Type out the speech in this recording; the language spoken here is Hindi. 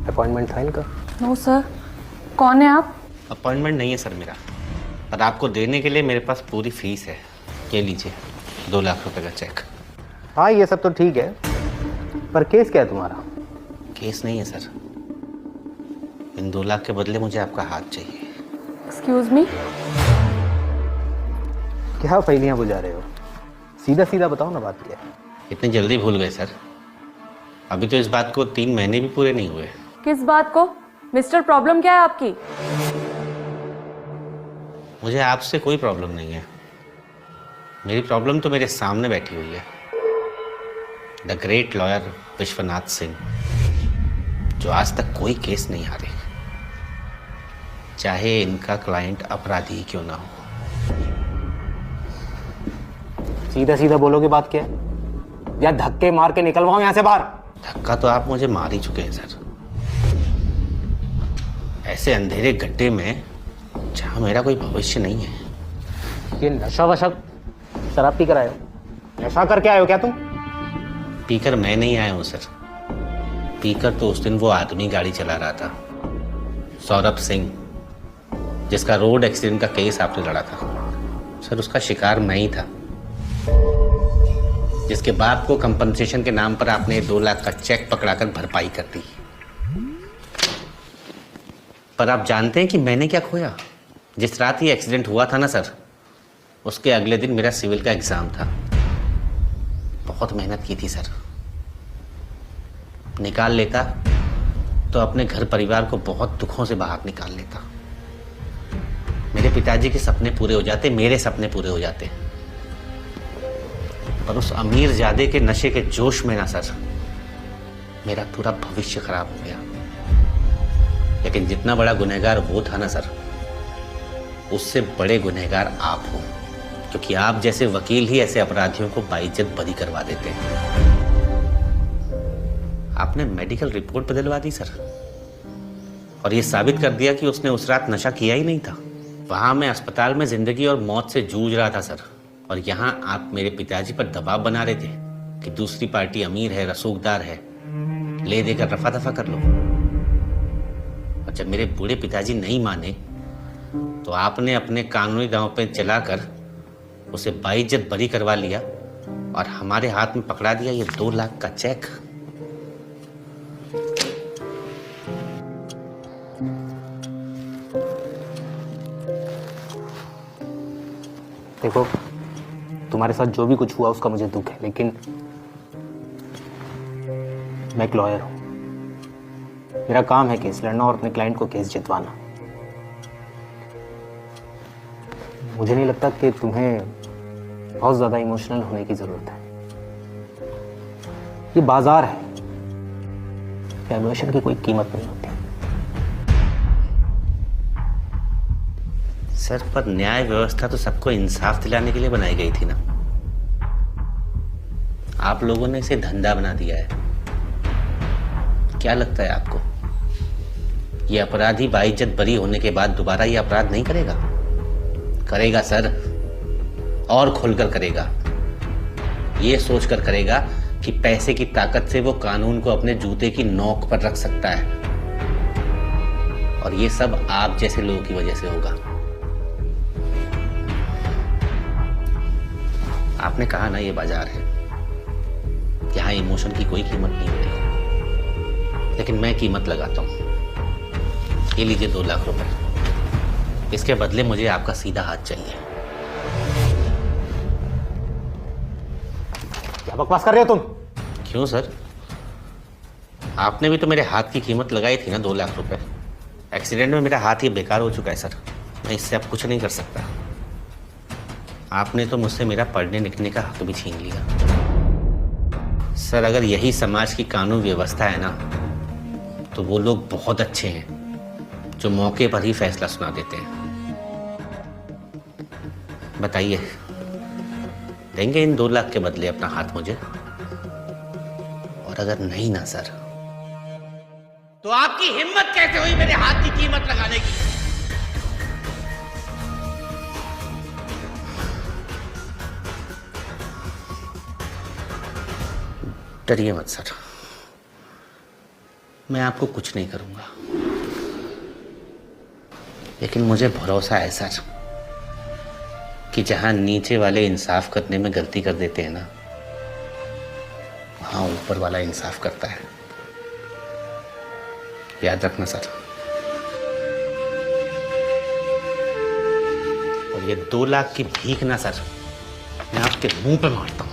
अपॉइंटमेंट था इनका? No sir. कौन है आप? अपॉइंटमेंट नहीं है सर मेरा, पर आपको देने के लिए मेरे पास पूरी फीस है। ये लीजिए 2 लाख रुपए का चेक। हाँ ये सब तो ठीक है, पर केस क्या है तुम्हारा? केस नहीं है सर, इन 2 लाख के बदले मुझे आपका हाथ चाहिए। Excuse me. क्या फैलियां बुझा रहे हो? सीधा सीधा बताओ ना, बात क्या है? इतनी जल्दी भूल गए सर? अभी तो इस बात को 3 महीने भी पूरे नहीं हुए। किस बात को? मिस्टर, प्रॉब्लम क्या है आपकी? मुझे आपसे कोई प्रॉब्लम नहीं है। मेरी प्रॉब्लम तो मेरे सामने बैठी हुई है, the great lawyer Vishwanath Singh, जो आज तक कोई केस नहीं हारे, चाहे इनका क्लाइंट अपराधी ही क्यों ना हो। सीधा सीधा बोलोगे बात क्या है, या धक्के मार के निकलवाओ यहाँ से बाहर? धक्का तो आप मुझे मार ही चुके हैं सर, ऐसे अंधेरे गड्ढे में जहां मेरा कोई भविष्य नहीं है। ये नशा वशा शराब पी कर आए हो? नशा करके आए हो क्या तुम? पीकर मैं नहीं आया हूं सर, पीकर तो उस दिन वो आदमी गाड़ी चला रहा था, सौरभ सिंह, जिसका रोड एक्सीडेंट का केस आपने लड़ा था। सर उसका शिकार मैं ही था, जिसके बाप को कंपनसेशन के नाम पर आपने 2 लाख का चेक पकड़ाकर भरपाई कर दी। पर आप जानते हैं कि मैंने क्या खोया? जिस रात ये एक्सीडेंट हुआ था ना सर, उसके अगले दिन मेरा सिविल का एग्जाम था। बहुत मेहनत की थी सर, निकाल लेता तो अपने घर परिवार को बहुत दुखों से बाहर निकाल लेता। मेरे पिताजी के सपने पूरे हो जाते, मेरे सपने पूरे हो जाते, पर उस अमीर ज़्यादे के नशे के जोश में ना सर, मेरा पूरा भविष्य खराब हो गया। लेकिन जितना बड़ा गुनहगार वो था ना सर, उससे बड़े गुनहगार आप हो, क्योंकि आप जैसे वकील ही ऐसे अपराधियों को बाइज्जत बरी करवा देते हैं। आपने मेडिकल रिपोर्ट बदलवा दी सर, और ये साबित कर दिया कि उसने उस रात नशा किया ही नहीं था। वहां मैं अस्पताल में जिंदगी और मौत से जूझ रहा था सर, और यहाँ आप मेरे पिताजी पर दबाव बना रहे थे कि दूसरी पार्टी अमीर है, रसूखदार है, ले देकर रफा दफा कर लो। और जब मेरे बूढ़े पिताजी नहीं माने तो आपने अपने कानूनी दांव पे चलाकर उसे बाइज्जत बरी करवा लिया और हमारे हाथ में पकड़ा दिया ये 2 लाख का चेक। देखो, तुम्हारे साथ जो भी कुछ हुआ उसका मुझे दुख है, लेकिन मैं एक लॉयर हूं। मेरा काम है केस लड़ना और अपने क्लाइंट को केस जितवाना। मुझे नहीं लगता कि तुम्हें बहुत ज्यादा इमोशनल होने की जरूरत है। ये बाजार है, इमोशन की कोई कीमत नहीं होती। सर पर न्याय व्यवस्था तो सबको इंसाफ दिलाने के लिए बनाई गई थी ना। आप लोगों ने इसे धंधा बना दिया है। क्या लगता है आपको ये अपराधी बाइज्जत बरी होने के बाद दोबारा ये अपराध नहीं करेगा? करेगा सर, और खुलकर करेगा। ये सोचकर करेगा कि पैसे की ताकत से वो कानून को अपने जूते की नोक पर रख सकता है, और ये सब आप जैसे लोगों की वजह से होगा। आपने कहा ना ये बाजार है, यहाँ इमोशन की कोई कीमत नहीं होती, लेकिन मैं कीमत लगाता हूँ। ये लीजिए 2 लाख रुपए, इसके बदले मुझे आपका सीधा हाथ चाहिए। क्या बकवास कर रहे हो तुम? क्यों सर? आपने भी तो मेरे हाथ की कीमत लगाई थी ना 2 लाख रुपए। एक्सीडेंट में मेरा हाथ ही बेकार हो चुका है सर, मैं इससे अब कुछ नहीं कर सकता। आपने तो मुझसे मेरा पढ़ने लिखने का हक भी छीन लिया। सर अगर यही समाज की कानून व्यवस्था है ना, तो वो लोग बहुत अच्छे हैं जो मौके पर ही फैसला सुना देते हैं। बताइए, देंगे इन 2 लाख के बदले अपना हाथ मुझे? और अगर नहीं ना सर, तो आपकी हिम्मत कैसे हुई मेरे हाथ की कीमत लगाने की? डरिए मत सर, मैं आपको कुछ नहीं करूंगा, लेकिन मुझे भरोसा है सर कि जहां नीचे वाले इंसाफ करने में गलती कर देते हैं ना, वहां ऊपर वाला इंसाफ करता है। याद रखना सर। और ये 2 लाख की भीख ना सर, मैं आपके मुंह पे मारता हूं।